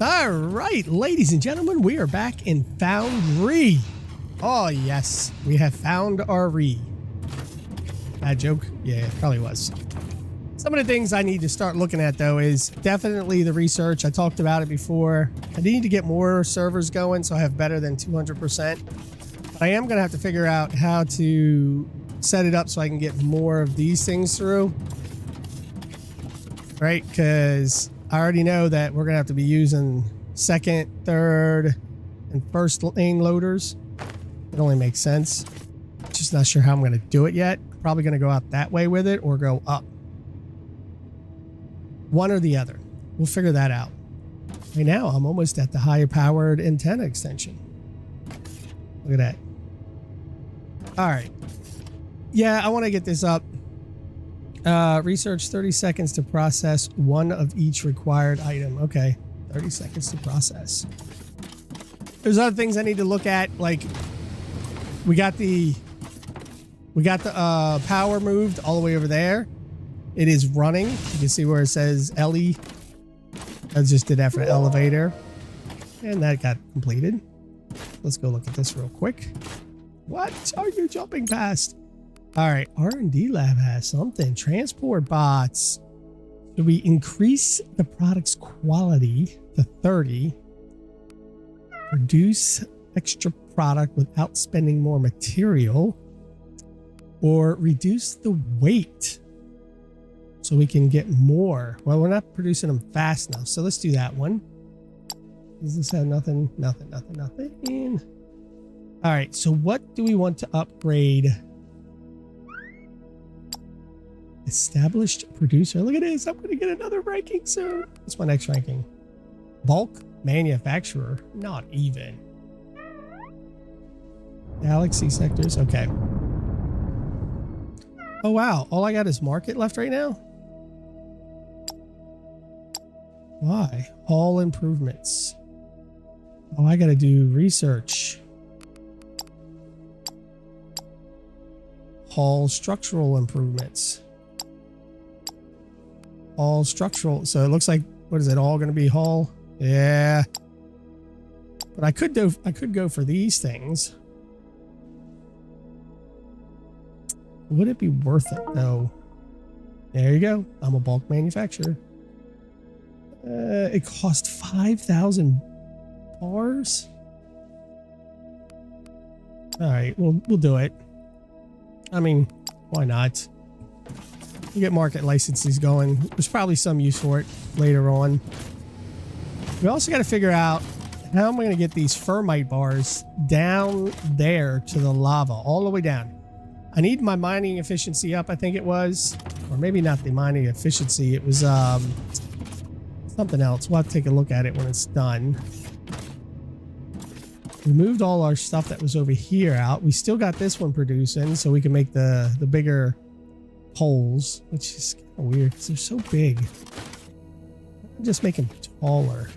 All right, ladies and gentlemen, we are back in Foundry. Oh, yes, we have found our re. Bad joke? Yeah, it probably was. Some of the things I need to start looking at, though, is definitely the research. I talked about it before. I need to get more servers going so I have better than 200%. But I am going to have to figure out how to set it up so I can get more of these things through. Right? Because I already know that we're going to have to be using second, third, and first lane loaders. It only makes sense. Just not sure how I'm going to do it yet. Probably going to go out that way with it or go up. One or the other. We'll figure that out. Right now, I'm almost at the higher powered antenna extension. Look at that. All right. Yeah, I want to get this up. Research 30 seconds to process one of each required item. Okay. 30 seconds to process. There's other things I need to look at. Like we got the power moved all the way over there. It is running. You can see where it says LE. I just did that for the elevator. And that got completed. Let's go look at this real quick. What are you jumping past? All right, R&D lab has something. Transport bots. So we increase the product's quality to 30. Produce extra product without spending more material. Or reduce the weight so we can get more. Well, we're not producing them fast enough, so let's do that one. Does this have nothing? Nothing. All right, so what do we want to upgrade? Established producer. Look at this. I'm going to get another ranking soon. What's my next ranking? Bulk manufacturer. Not even. Galaxy sectors. Okay. Oh, wow. All I got is market left right now? Why? All improvements. Oh, I got to do research. Hull structural improvements. All structural. So it looks like, what is it? All going to be hull? Yeah. But I could go for these things. Would it be worth it though? There you go. I'm a bulk manufacturer. It cost 5,000 bars. All right, we'll do it. I mean, why not? We get market licenses going. There's probably some use for it later on. We also got to figure out how am I going to get these fermite bars down there to the lava, all the way down. I need my mining efficiency up, I think it was. Or maybe not the mining efficiency. It was something else. We'll have to take a look at it when it's done. We moved all our stuff that was over here out. We still got this one producing, so we can make the bigger poles, which is kind of weird because they're so big. Just make them taller.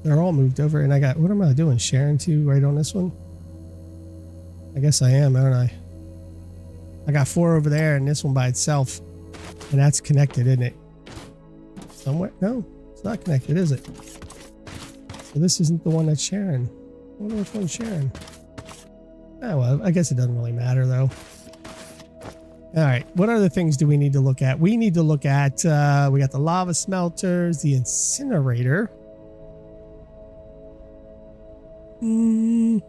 They're all moved over, and I got, what am I doing? Sharing two right on this one? I guess I am, aren't I? I got 4 over there and this one by itself. And that's connected, isn't it? Somewhere? No, it's not connected, is it? So this isn't the one that's sharing. I wonder which one's sharing. Oh, well, I guess it doesn't really matter, though. All right, what other things do we need to look at? We need to look at, we got the lava smelters, the incinerator. Means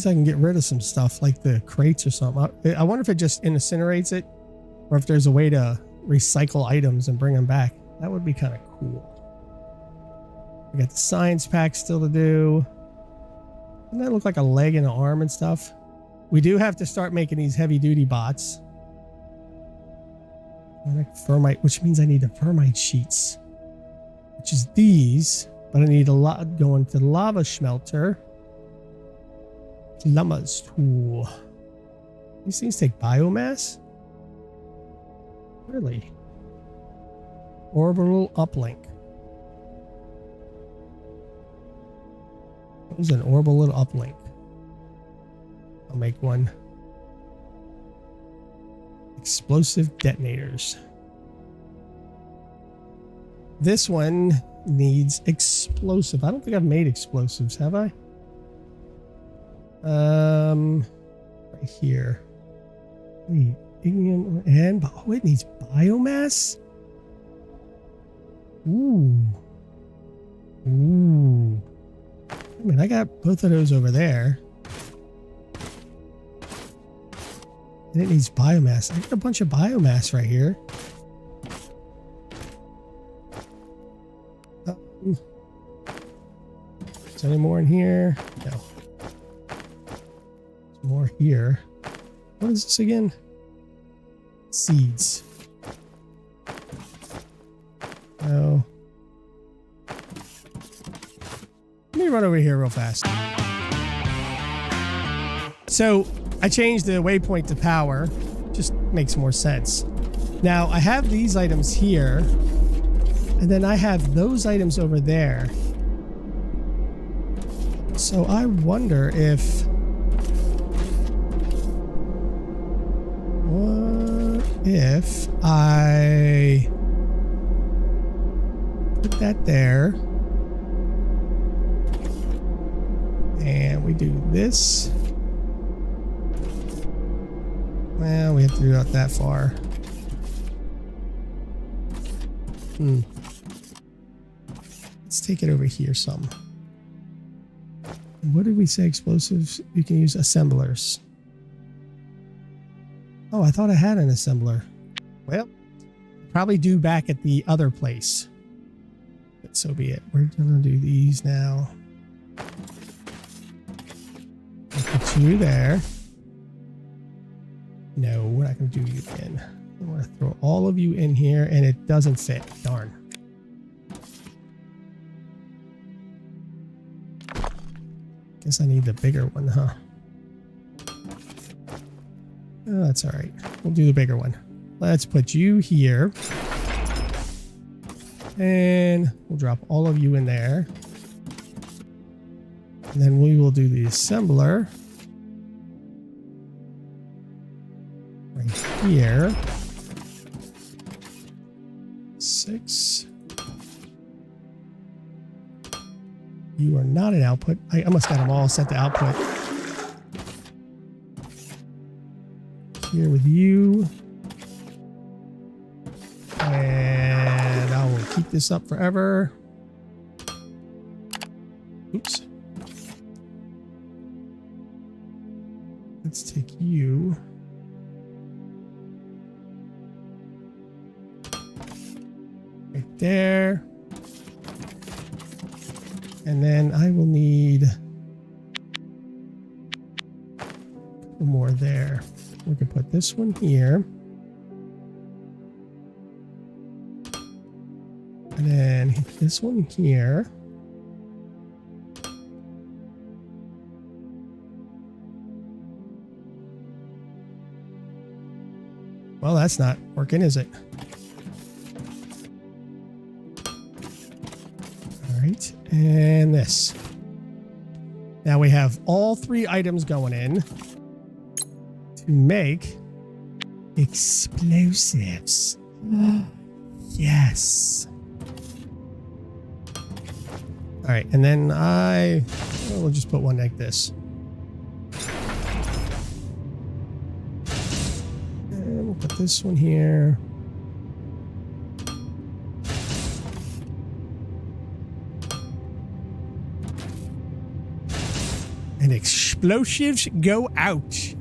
I can get rid of some stuff like the crates or something. I wonder if it just incinerates it or if there's a way to recycle items and bring them back. That would be kind of cool. We got the science pack still to do. Doesn't that look like a leg and an arm and stuff? We do have to start making these heavy duty bots. Fermite, which means I need the fermite sheets, which is these, but I need a lot going to the lava smelter. Llama's tool. These things take biomass? Really? Orbital uplink. What is an orbital uplink? I'll make one. explosive detonators. This one needs explosive. I don't think I've made explosives, have I? Right here. Ignium and oh, it needs biomass. Ooh. Ooh. I mean, I got both of those over there. And it needs biomass. I got a bunch of biomass right here. Is there any more in here? No. There's more here. What is this again? Seeds. Oh. Let me run over here real fast. So I changed the waypoint to power. Just makes more sense. Now I have these items here, and then I have those items over there. So I wonder if... What if I put that there, and we do this? Well, we have to do it that far. Let's take it over here some. What did we say? Explosives? You can use assemblers. Oh, I thought I had an assembler. Well, probably do back at the other place. But so be it. We're gonna do these now. I'll put you there. No, we're not gonna do you again. I'm gonna throw all of you in here, and it doesn't fit. Darn. Guess I need the bigger one, huh? Oh, that's all right. We'll do the bigger one. Let's put you here. And we'll drop all of you in there. And then we will do the assembler. Right here. 6. You are not an output. I almost got them all set to output. Here with you. And I will keep this up forever. Oops. Let's take you. Right there. And then I will need a couple more there. We can put this one here. And then this one here. Well, that's not working, is it? All right, and this. Now we have all 3 items going in to make explosives. Yes. All right, and then we'll just put one like this. And we'll put this one here. And explosives go out.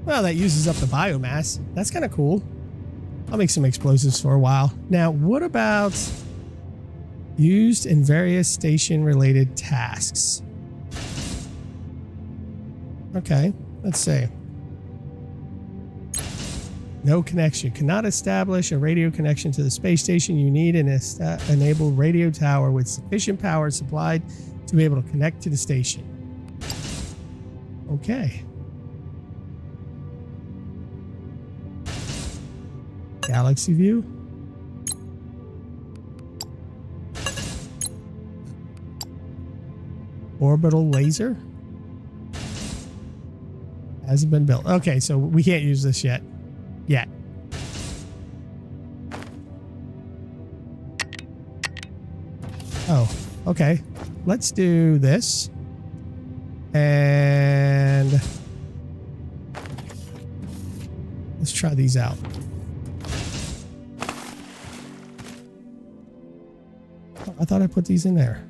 Well, that uses up the biomass. That's kind of cool. I'll make some explosives for a while. Now, what about used in various station-related tasks? Okay, let's see. No connection. Cannot establish a radio connection to the space station. You need an enabled radio tower with sufficient power supplied to be able to connect to the station. Okay. Galaxy view. Orbital laser. Hasn't been built. Okay, so we can't use this yet. yet. Oh, okay. Let's do this. And let's try these out. Oh, I thought I put these in there.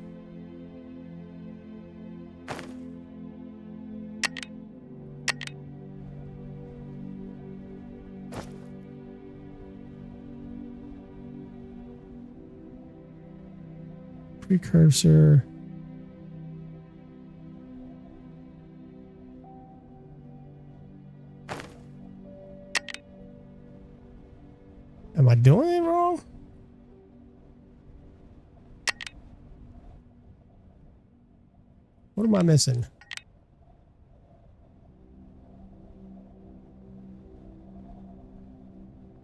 Precursor. Am I doing it wrong? What am I missing?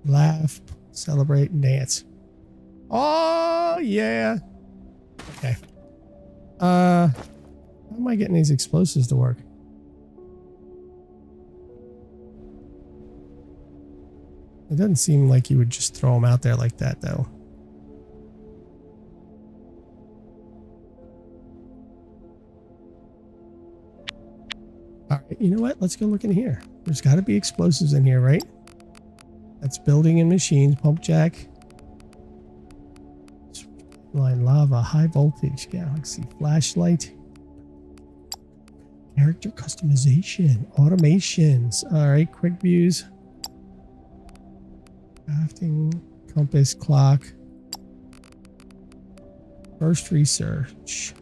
Laugh, celebrate, and dance. Oh, yeah. Okay. How am I getting these explosives to work? It doesn't seem like you would just throw them out there like that, though. All right, you know what? Let's go look in here. There's got to be explosives in here, right? That's building and machines, pump jack. Line lava, high voltage, galaxy, flashlight. Character customization, automations. All right, quick views. Crafting, compass, clock. First research.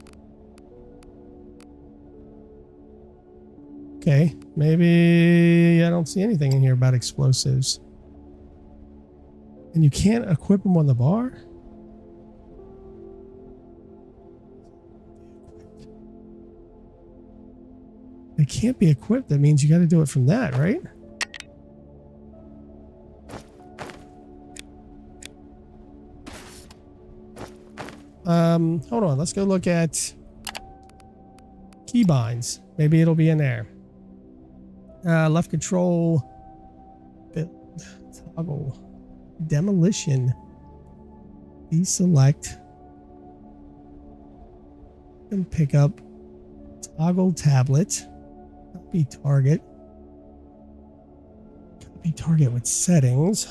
Okay, maybe I don't see anything in here about explosives. And you can't equip them on the bar? They can't be equipped. That means you got to do it from that, right? Hold on. Let's go look at keybinds. Maybe it'll be in there. Left control, build, toggle, demolition, deselect, and pick up, toggle tablet, copy target with settings,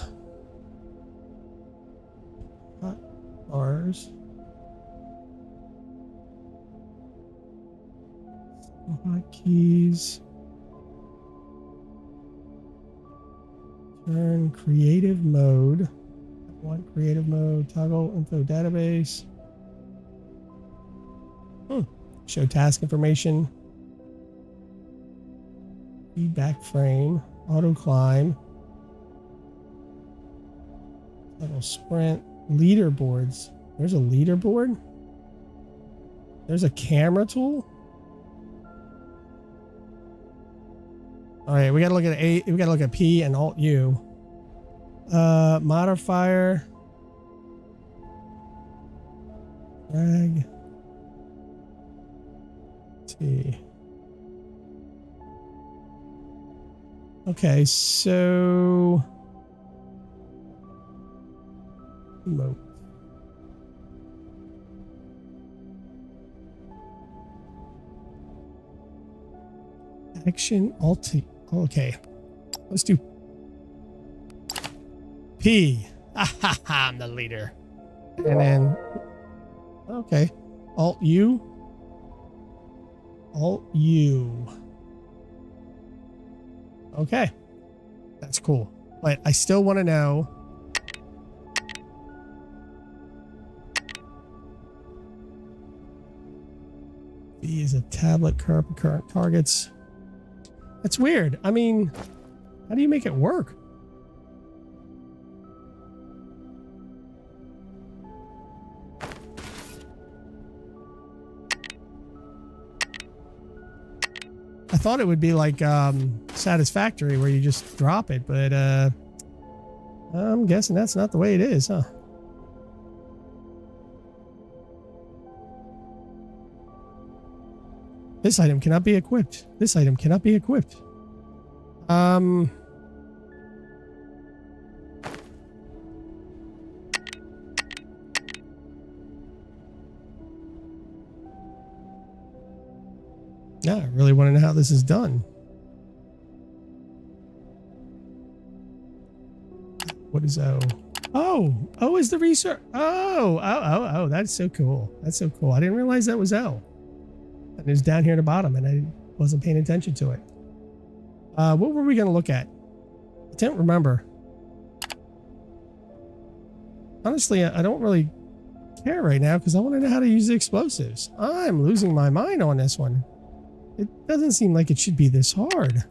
bars, hotkeys. Turn creative mode. Want creative mode. Toggle info database. Show task information. Feedback frame. Auto climb. Toggle sprint. Leaderboards. There's a leaderboard. There's a camera tool. All right, we gotta look at A. We gotta look at P and Alt U. Modifier. Drag. T. Okay, so. Emote. Action Alt. Okay, let's do P. I'm the leader. And then, okay, Alt U. Alt U. Okay, that's cool. But I still want to know. B is a tablet, current targets. That's weird. I mean, how do you make it work? I thought it would be like Satisfactory where you just drop it, but I'm guessing that's not the way it is, huh? This item cannot be equipped. This item cannot be equipped. Yeah, I really want to know how this is done. What is O? Oh, O is the research. Oh, that's so cool. That's so cool. I didn't realize that was O. And it's down here at the bottom, and I wasn't paying attention to it. What were we going to look at? I don't remember. Honestly, I don't really care right now because I want to know how to use the explosives. I'm losing my mind on this one. It doesn't seem like it should be this hard.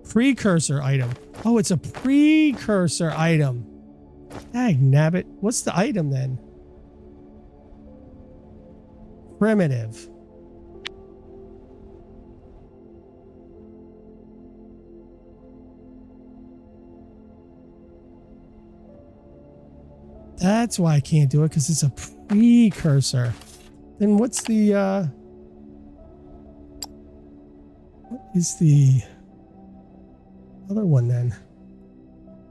Precursor item. Oh, it's a precursor item. Dag nabbit. What's the item then? Primitive. That's why I can't do it, because it's a precursor. Then what's the what is the other one then?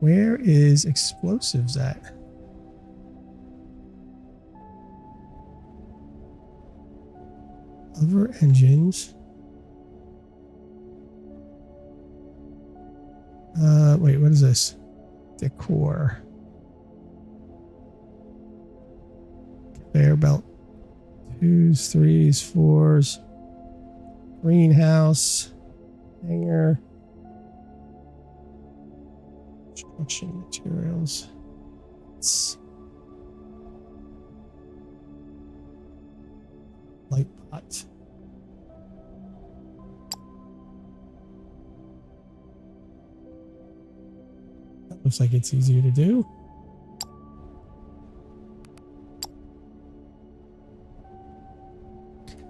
Where is explosives at? Other engines. Wait, what is this? Decor. Conveyor belt. 2s, 3s, 4s. Greenhouse. Hanger. Construction materials. Light pot. That looks like it's easier to do.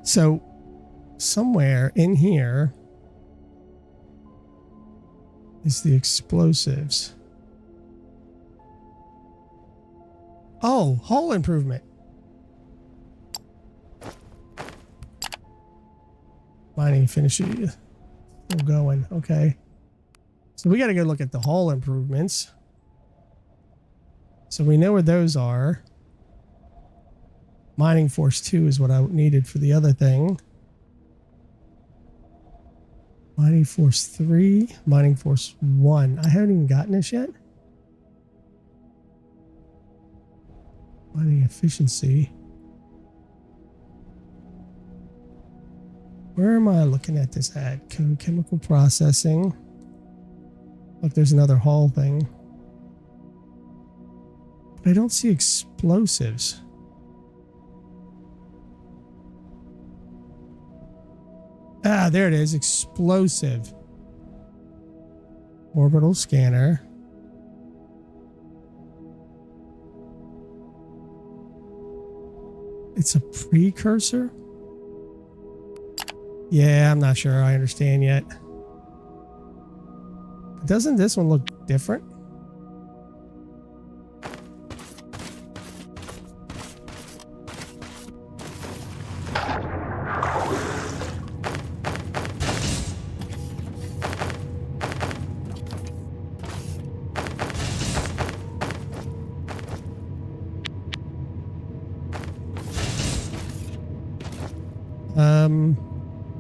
So somewhere in here is the explosives. Oh, hull improvement. Mining finishing. Still going. Okay. So we got to go look at the hull improvements. So we know where those are. Mining force 2 is what I needed for the other thing. Mining force 3. Mining force 1. I haven't even gotten this yet. Mining efficiency. Where am I looking at this at? Chemical processing. Look, there's another hull thing. But I don't see explosives. Ah, there it is. Explosive. Orbital scanner. It's a precursor? Yeah, I'm not sure I understand yet. But doesn't this one look different?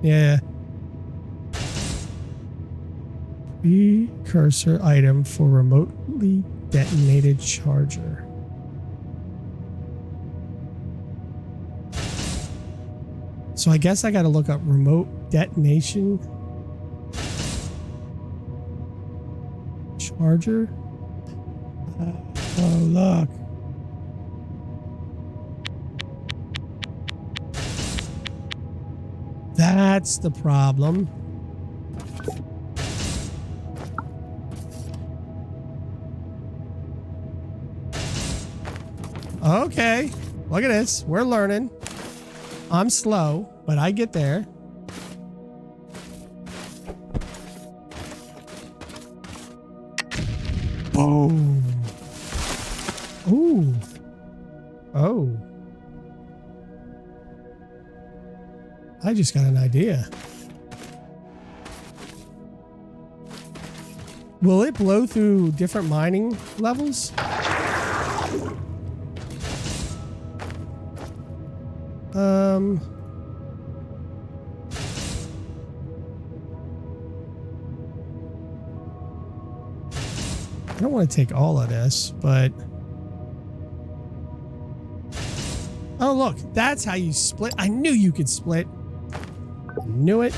Yeah. Precursor item for remotely detonated charger. So I guess I got to look up remote detonation charger. Oh, look. That's the problem. Okay. Look at this. We're learning. I'm slow, but I get there. Boom. Ooh. Oh. I just got an idea. Will it blow through different mining levels? I don't want to take all of this, but... Oh, look, that's how you split. I knew you could split. I knew it.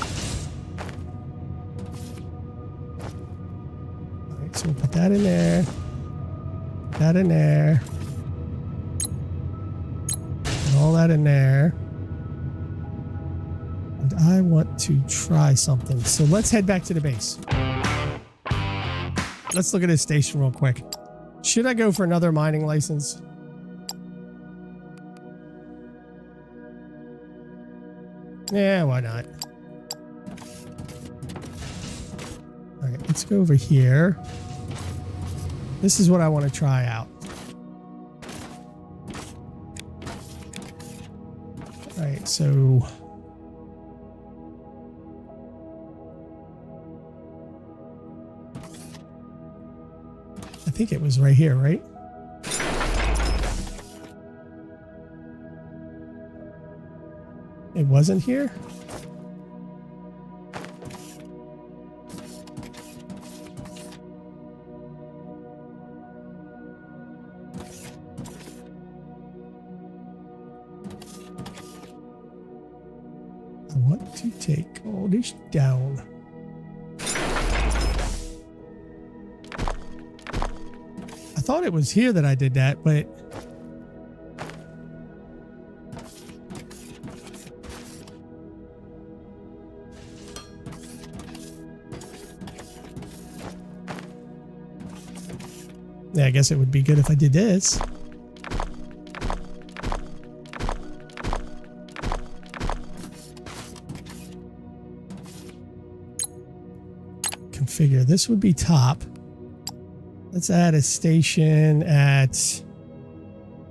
All right, so we'll put that in there. Put that in there. Put all that in there. And I want to try something. So let's head back to the base. Let's look at this station real quick. Should I go for another mining license? Yeah, why not? All right, let's go over here. This is what I want to try out. All right, so... I think it was right here, right? It wasn't here? I want to take all this down. I thought it was here that I did that, but... Yeah, I guess it would be good if I did this. Configure. This would be top. Let's add a station at...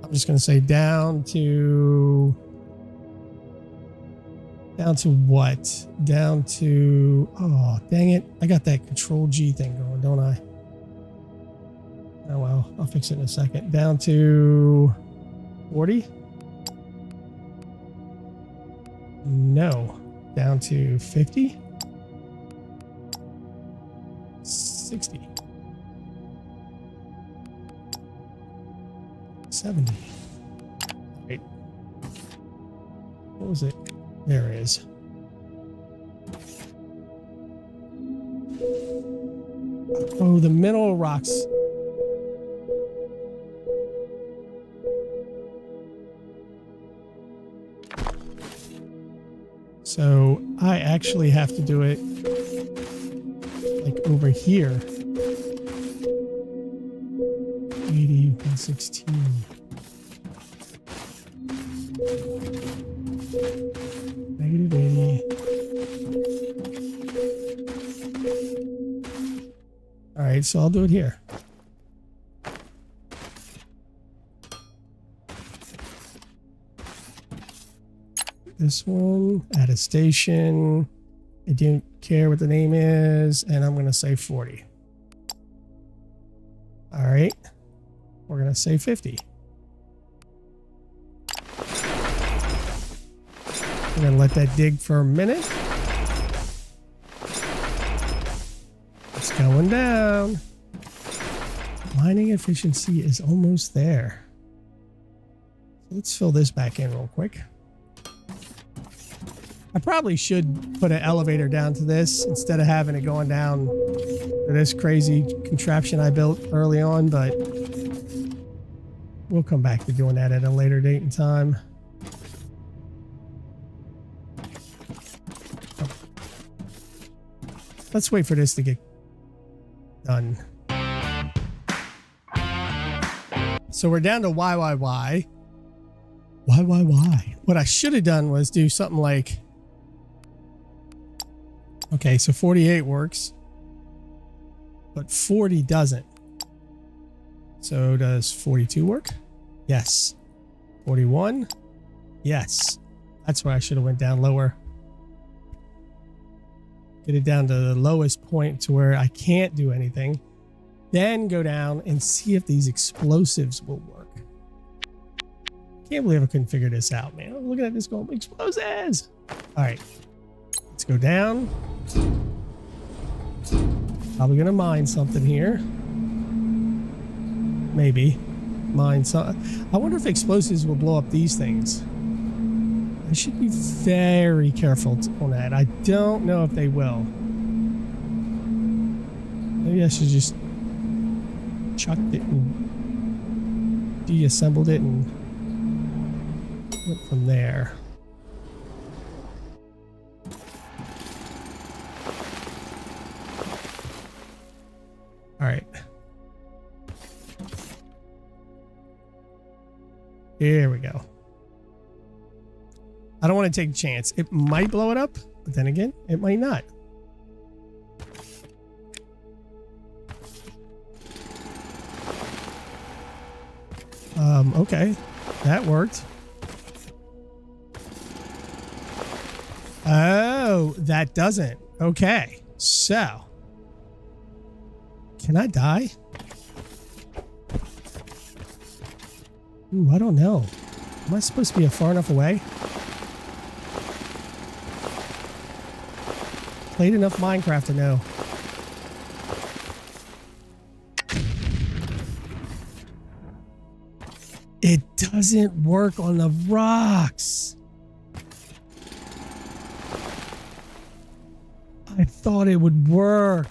I'm just going to say down to... Down to what? Down to... Oh, dang it. I got that Control G thing going, don't I? Oh well, I'll fix it in a second. Down to 40? No. Down to 50? 60. 70. Wait. What was it? There it is. Oh, the mineral rocks. So I actually have to do it like over here. 80, 116. Negative 80. All right, so I'll do it here. This one, add a station. I don't care what the name is, and I'm going to say 40. All right, we're going to say 50. We're going to let that dig for a minute. It's going down. Mining efficiency is almost there. Let's fill this back in real quick. I probably should put an elevator down to this instead of having it going down to this crazy contraption I built early on, but we'll come back to doing that at a later date and time. Oh. Let's wait for this to get done. So we're down to why. Why? What I should have done was do something like... Okay, so 48 works, but 40 doesn't. So does 42 work? Yes. 41? Yes. That's why I should have went down lower. get it down to the lowest point to where I can't do anything. Then go down and see if these explosives will work. Can't believe I couldn't figure this out, man. I'm looking at this going, explosives! All right, let's go down. Probably gonna mine something here. Maybe. Mine some. I wonder if explosives will blow up these things. I should be very careful on that. I don't know if they will. Maybe I should just chucked it and deassembled it and went from there. All right. Here we go. I don't want to take a chance. It might blow it up, but then again, it might not. Okay. That worked. Oh, that doesn't. Okay. So. Can I die? Ooh, I don't know. Am I supposed to be far enough away? Played enough Minecraft to know. It doesn't work on the rocks. I thought it would work.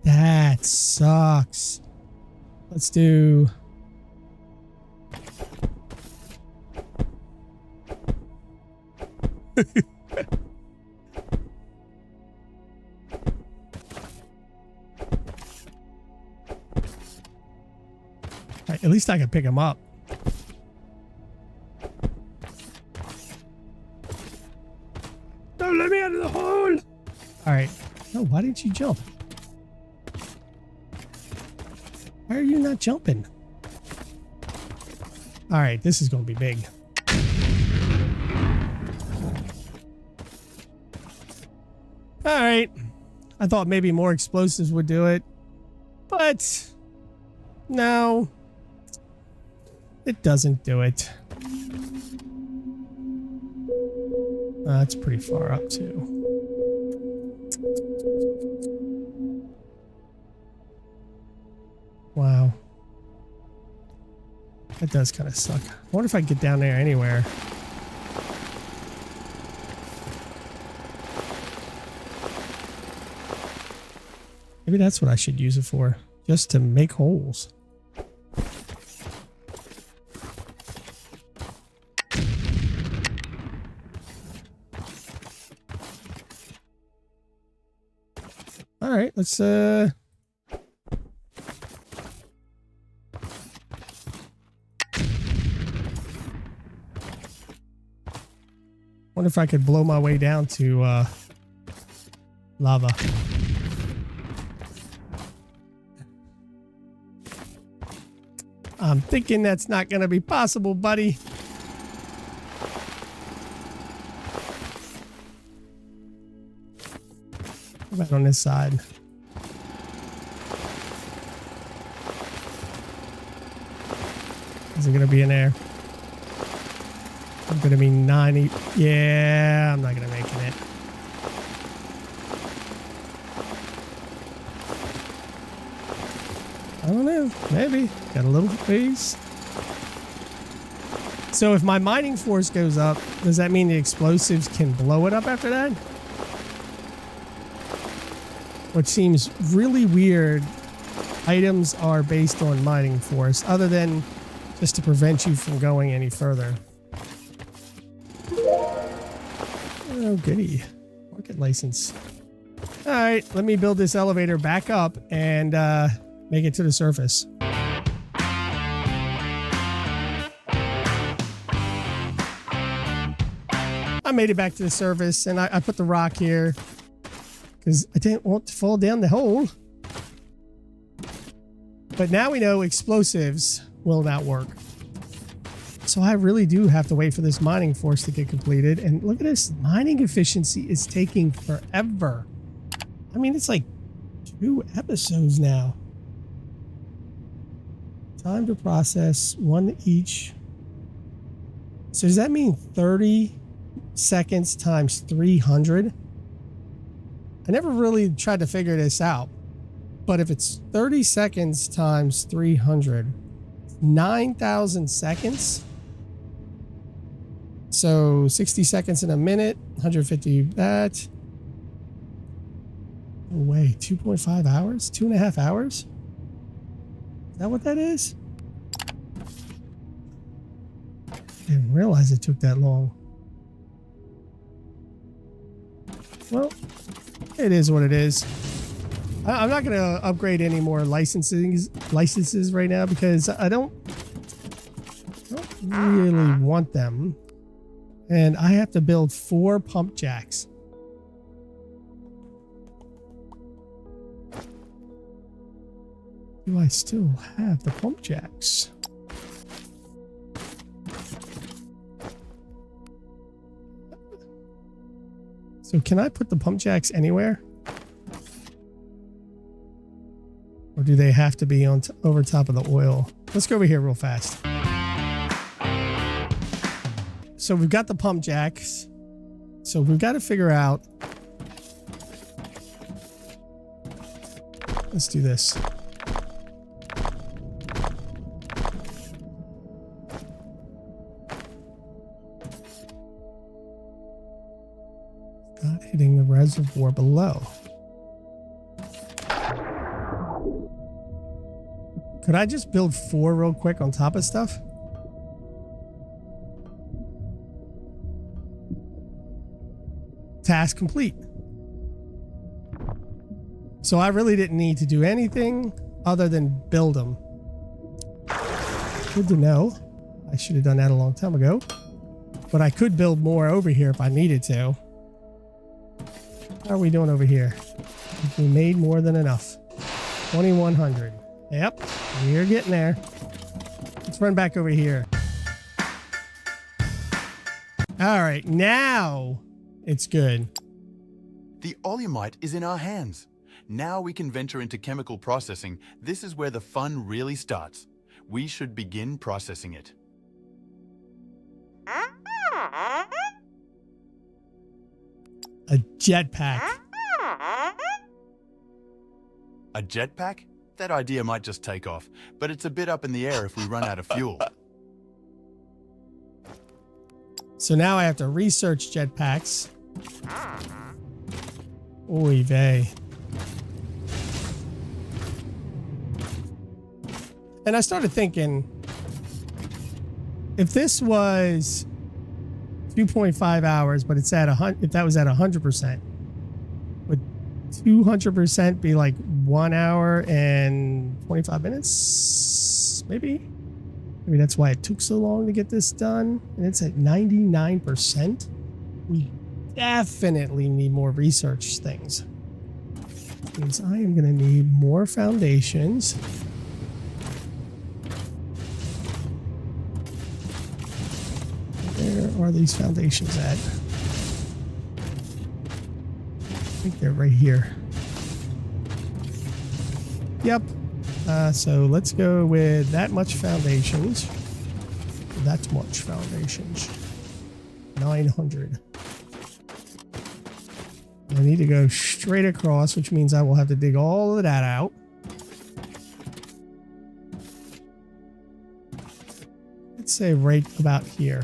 That sucks. Let's do... Right, at least I can pick him up. Don't let me out of the hole! Alright. No, why didn't you jump? Why are you not jumping? Alright, this is going to be big. Alright. I thought maybe more explosives would do it. But... no. It doesn't do it. That's pretty far up too. Wow. That does kind of suck. I wonder if I can get down there anywhere. Maybe that's what I should use it for. Just to make holes. All right, let's wonder if I could blow my way down to lava. I'm thinking that's not going to be possible, buddy. What about on this side? Is it going to be in there? I'm going to be 90. Yeah, I'm not going to make it. I don't know. Maybe. Got a little piece. So if my mining force goes up, does that mean the explosives can blow it up after that? Which seems really weird. Items are based on mining force, other than just to prevent you from going any further. Oh, goody. Market license. All right, let me build this elevator back up and make it to the surface. I made it back to the surface, and I put the rock here because I didn't want to fall down the hole. But now we know explosives will not work. So I really do have to wait for this mining force to get completed. And look at this, mining efficiency is taking forever. I mean, it's like 2 episodes now. Time to process 1 each. So does that mean 30 seconds times 300? I never really tried to figure this out. But if it's 30 seconds times 300, 9,000 seconds. So 60 seconds in a minute, 150 that. No way, 2.5 hours? 2.5 hours? Is that what that is? I didn't realize it took that long. Well, it is what it is. I'm not going to upgrade any more licenses right now because I don't really want them. And I have to build 4 pump jacks. Do I still have the pump jacks? So can I put the pump jacks anywhere? Or do they have to be on over top of the oil? Let's go over here real fast. So we've got the pump jacks. So we've got to figure out. Let's do this. Not hitting the reservoir below. Could I just build 4 real quick on top of stuff? Task complete. So I really didn't need to do anything other than build them. Good to know. I should have done that a long time ago. But I could build more over here if I needed to. How are we doing over here? We made more than enough. 2,100. Yep, we're getting there. Let's run back over here. All right, now it's good. The Olyumite is in our hands. Now we can venture into chemical processing. This is where the fun really starts. We should begin processing it. A jetpack. A jetpack? That idea might just take off, but it's a bit up in the air if we run out of fuel. So now I have to research jetpacks. Oy vey. And I started thinking, if this was 2.5 hours, but it's at if that was at 100%, would 200% be like 1 hour and 25 minutes? Maybe that's why it took so long to get this done. And it's at 99%. We definitely need more research things. Which means I am going to need more foundations. Where are these foundations at? I think they're right here. Yep. So let's go with that much foundations. That much foundations. 900. I need to go straight across, which means I will have to dig all of that out. Let's say right about here.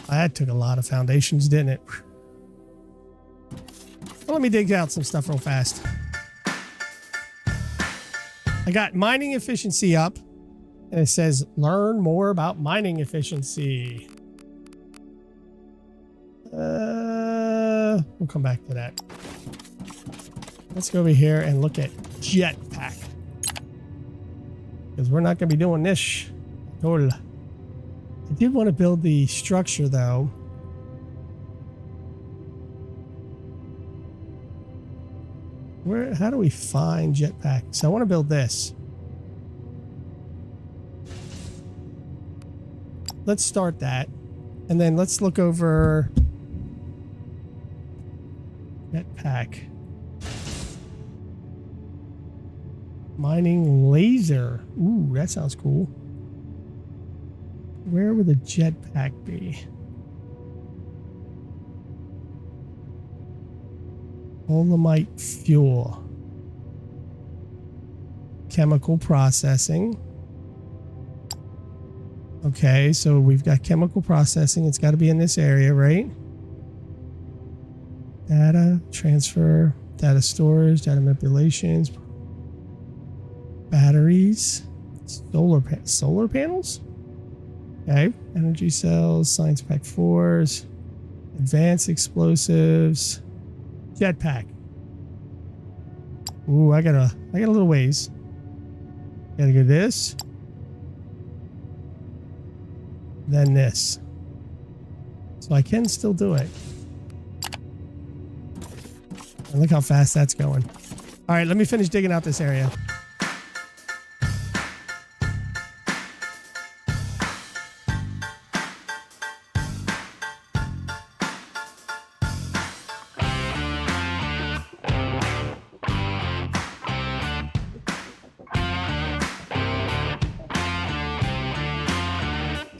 That took a lot of foundations, didn't it? Well, let me dig out some stuff real fast. I got mining efficiency up, and it says learn more about mining efficiency. We'll come back to that. Let's go over here and look at Jetpack, because we're not going to be doing this. Total. I did want to build the structure though. How do we find jetpack? So I want to build this. Let's start that. And then let's look over jetpack. Mining laser. Ooh, that sounds cool. Where would the jetpack be? Olimite fuel. Chemical processing. Okay, so we've got chemical processing. It's got to be in this area, right? Data transfer, data storage, data manipulations, batteries, solar panels. Okay, energy cells, science pack 4s, advanced explosives, jetpack. Ooh, I got a little ways. Gotta go this. Then this. So I can still do it. And look how fast that's going. All right, let me finish digging out this area.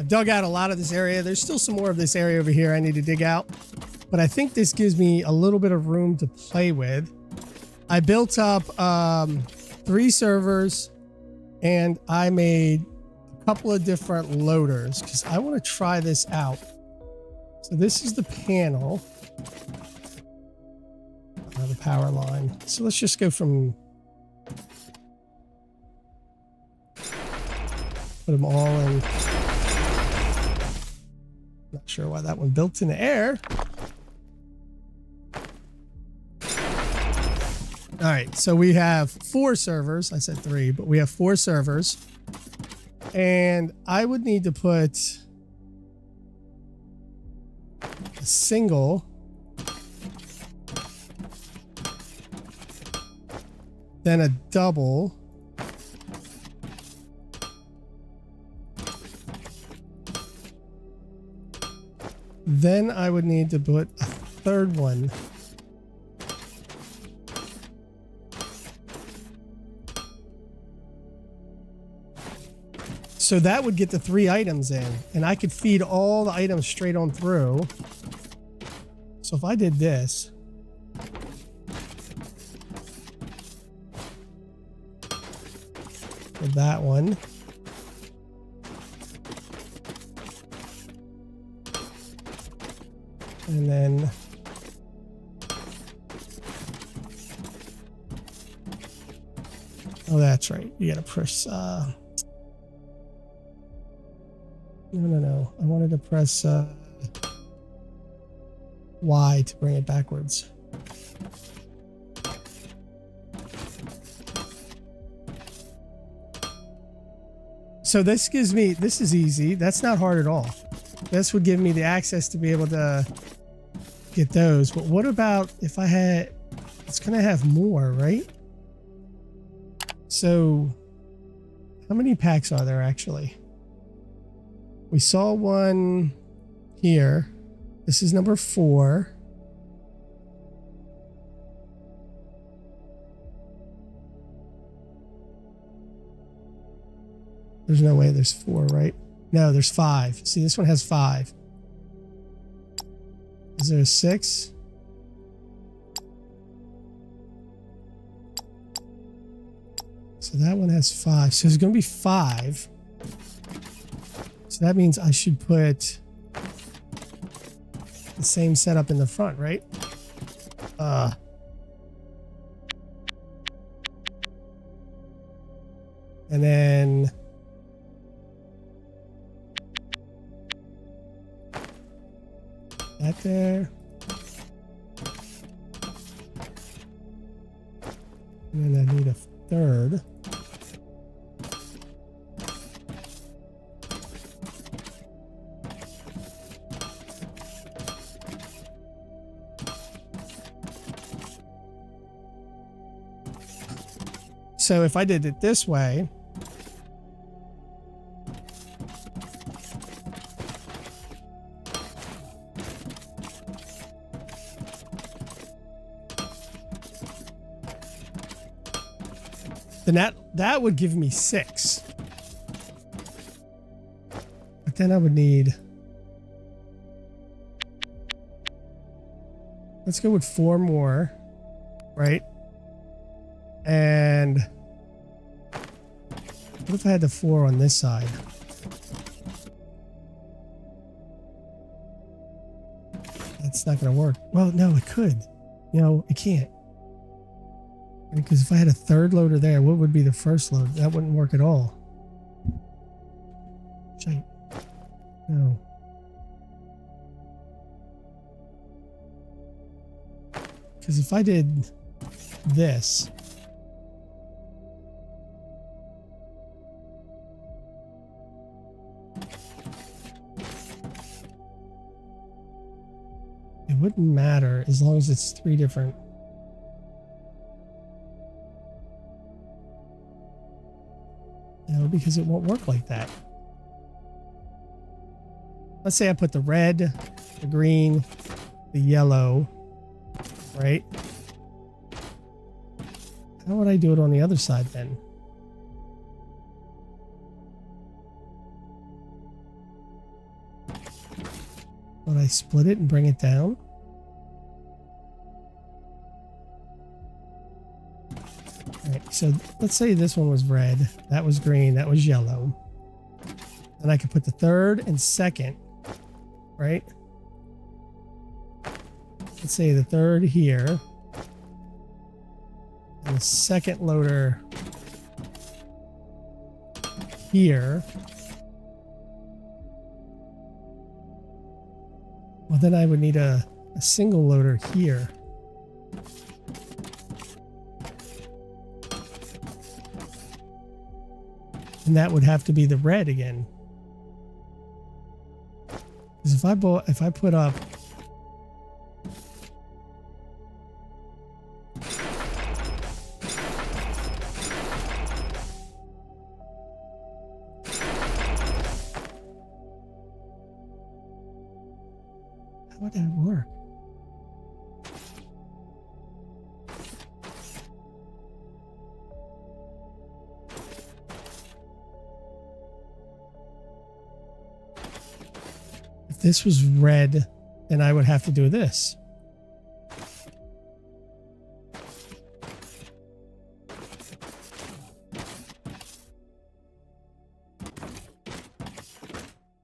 Dug out a lot of this area. There's still some more of this area over here I need to dig out, but I think this gives me a little bit of room to play with. I built up 3 servers and I made a couple of different loaders because I want to try this out. So this is the panel, the power line. So let's just go from, put them all in. Not sure why that one built in the air. All right, so we have 4 servers. I said 3, but we have 4 servers. And I would need to put a single, then a double, then I would need to put a 3rd one. So that would get the 3 items in, and I could feed all the items straight on through. So if I did this, with that one, and then oh, that's right. You gotta press no. I wanted to press Y to bring it backwards. So this gives me, this is easy. That's not hard at all. This would give me the access to be able to get those. But what about if I had, it's going to have more, right? So how many packs are there actually? We saw one here. This is number 4. There's no way there's 4, right? No, there's 5. See, this one has 5. Is there a 6? So that one has 5. So there's going to be 5. So that means I should put the same setup in the front, right? And then that there. And then I need a 3rd. So if I did it this way, then that would give me 6. But then I would need, let's go with 4 more, right? And what if I had the 4 on this side? That's not going to work. Well, no, it could. You know, it can't. Because if I had a 3rd loader there, what would be the 1st load? That wouldn't work at all. Shite. No. Because if I did this, it wouldn't matter as long as it's 3 different. No, because it won't work like that. Let's say I put the red, the green, the yellow, right? How would I do it on the other side then? Would I split it and bring it down? Alright, so let's say this one was red, that was green, that was yellow. And I could put the 3rd and 2nd, right? Let's say the 3rd here. And the 2nd loader here. Well, then I would need a single loader here. And that would have to be the red again. Because if I put up how would that work? If this was red, then I would have to do this.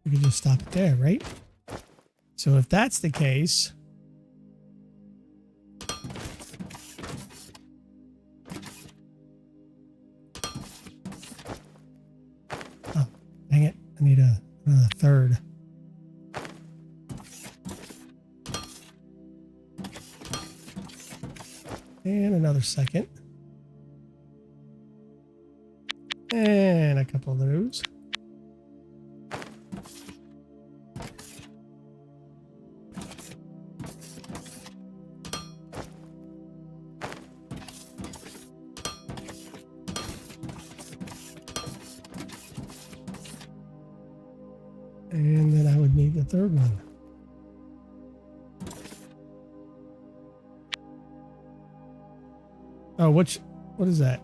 We could just stop it there, right? So if that's the case, oh, dang it, I need another 3rd. And another 2nd. And a couple of those. And then I would need the 3rd one. Oh, what is that?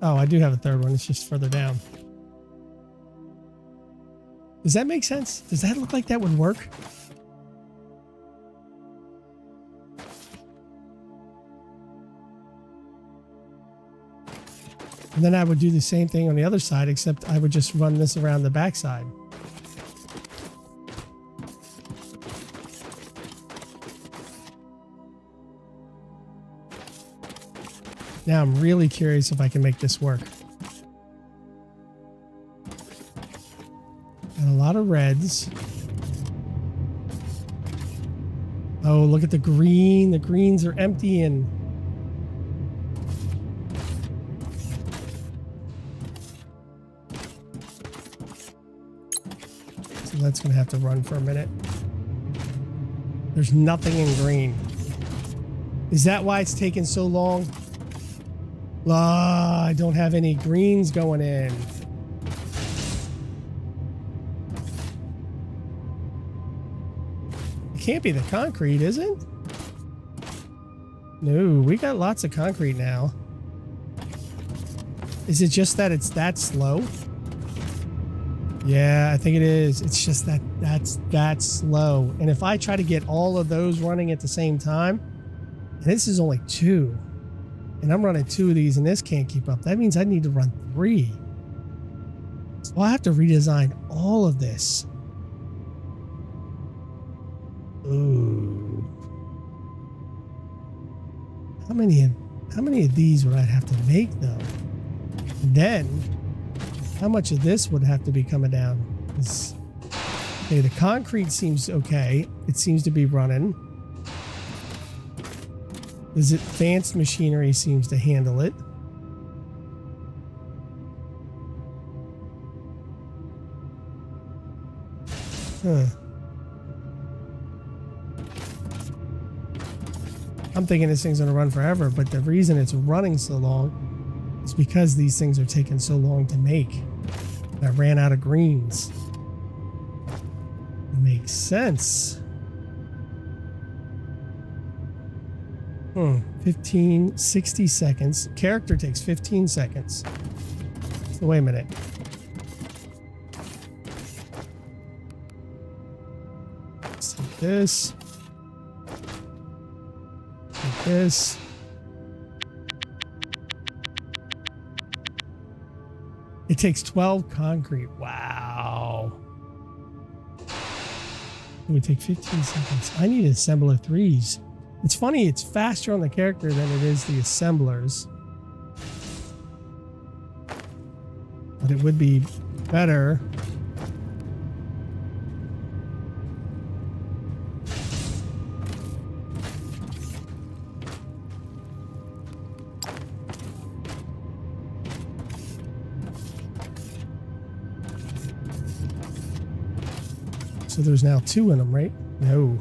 Oh, I do have a 3rd one. It's just further down. Does that make sense? Does that look like that would work? And then I would do the same thing on the other side, except I would just run this around the backside. Now I'm really curious if I can make this work. Got a lot of reds. Oh, look at the green. The greens are emptying. So that's going to have to run for a minute. There's nothing in green. Is that why it's taking so long? Ah, I don't have any greens going in. It can't be the concrete, is it? No, we got lots of concrete now. Is it just that it's that slow? Yeah, I think it is. It's just that that's slow. And if I try to get all of those running at the same time, and this is only 2, and I'm running 2 of these and this can't keep up, that means I need to run 3. So I'll have to redesign all of this. Ooh. How many of these would I have to make though? And then how much of this would have to be coming down? Okay, the concrete seems okay. It seems to be running. This advanced machinery seems to handle it. Huh. I'm thinking this thing's gonna run forever, but the reason it's running so long is because these things are taking so long to make. I ran out of greens. Makes sense. 60 seconds. Character takes 15 seconds. So wait a minute. Let's take this. Take this. It takes 12 concrete. Wow. It would take 15 seconds. I need assembler 3s. It's funny, it's faster on the character than it is the assemblers. But it would be better. So there's now 2 in them, right? No.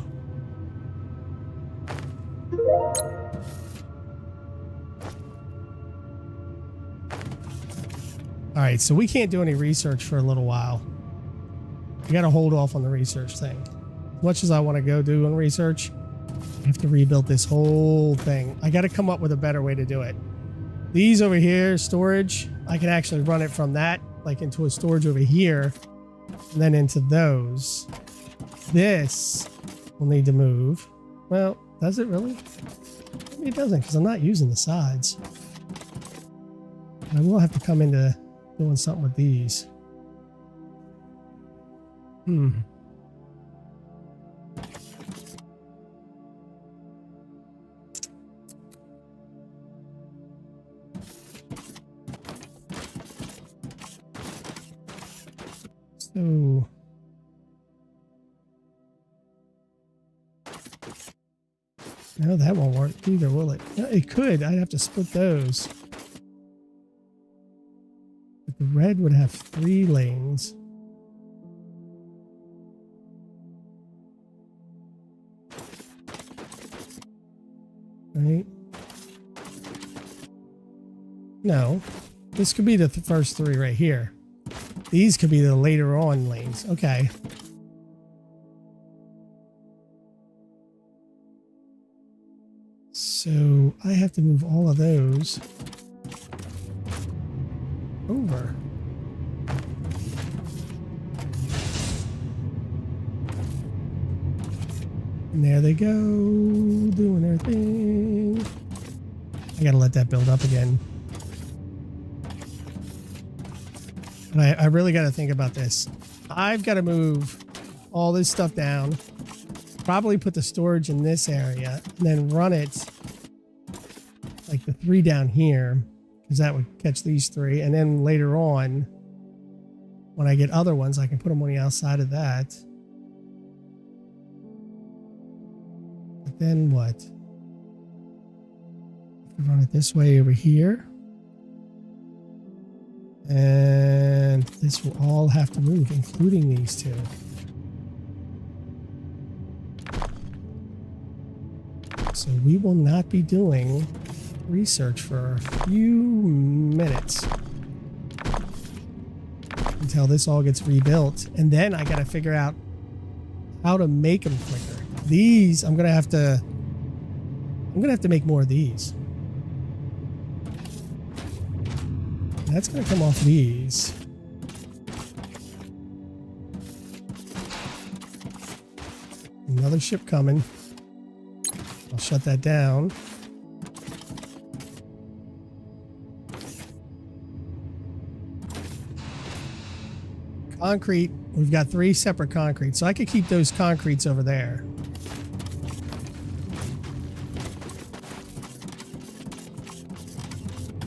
All right, so we can't do any research for a little while. We got to hold off on the research thing. As much as I want to go do on research, I have to rebuild this whole thing. I got to come up with a better way to do it. These over here, storage, I can actually run it from that, like into a storage over here, and then into those. This will need to move. Well, does it really? Maybe it doesn't, because I'm not using the sides. I will have to come into doing something with these. So no, that won't work either, will it? No, it could. I'd have to split those. But the red would have 3 lanes. Right? No. This could be the first 3 right here. These could be the later on lanes. Okay. So I have to move all of those over. And there they go, doing their thing. I gotta let that build up again. But I really gotta think about this. I've gotta move all this stuff down. Probably put the storage in this area and then run it like the 3 down here, because that would catch these 3. And then later on, when I get other ones, I can put them on the outside of that. But then what? Run it this way over here. And this will all have to move, including these 2. So we will not be doing research for a few minutes until this all gets rebuilt, and then I gotta figure out how to make them quicker. These I'm gonna have to make more of these. That's gonna come off these. Another ship coming. I'll shut that down. Concrete. We've got 3 separate concrete, so I could keep those concretes over there.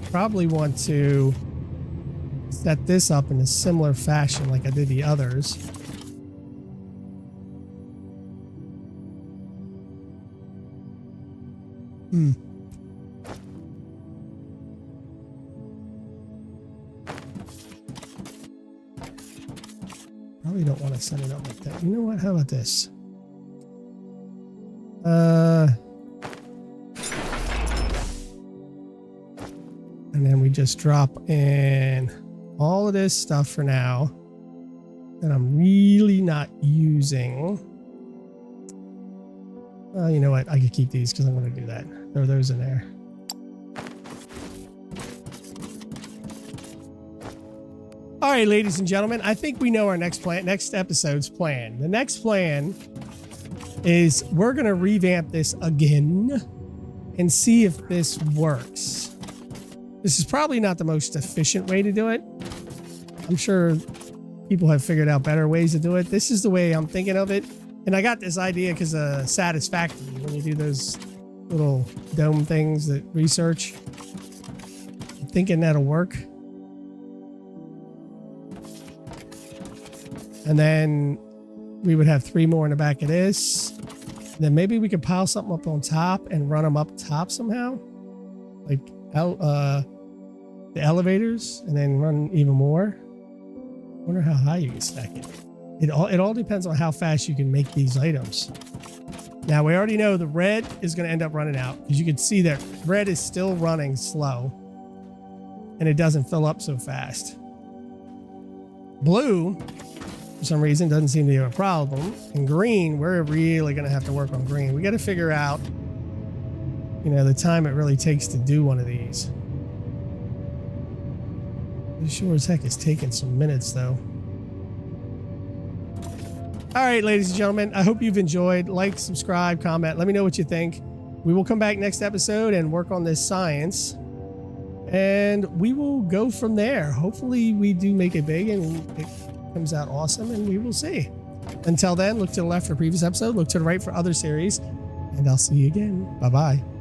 Probably want to set this up in a similar fashion like I did the others. Probably don't want to set it up like that. You know what? How about this? And then we just drop in all of this stuff for now that I'm really not using. You know what? I could keep these because I'm going to do that. Throw those in there. All right, ladies and gentlemen, I think we know our next episode's plan. The next plan is we're going to revamp this again and see if this works. This is probably not the most efficient way to do it. I'm sure people have figured out better ways to do it. This is the way I'm thinking of it. And I got this idea because of Satisfactory, when you do those little dome things that research. I'm thinking that'll work. And then we would have 3 more in the back of this. And then maybe we could pile something up on top and run them up top somehow. Like out the elevators, and then run even more. I wonder how high you can stack it. It all depends on how fast you can make these items. Now we already know the red is going to end up running out, because you can see that red is still running slow and it doesn't fill up so fast. Blue, for some reason, doesn't seem to be a problem. And green, we're really going to have to work on green. We got to figure out, you know, the time it really takes to do one of these. It sure as heck is taking some minutes, though. All right, ladies and gentlemen, I hope you've enjoyed. Like, subscribe, comment. Let me know what you think. We will come back next episode and work on this science. And we will go from there. Hopefully we do make it big and it comes out awesome, and we will see. Until then, look to the left for previous episode, look to the right for other series, and I'll see you again. Bye-bye.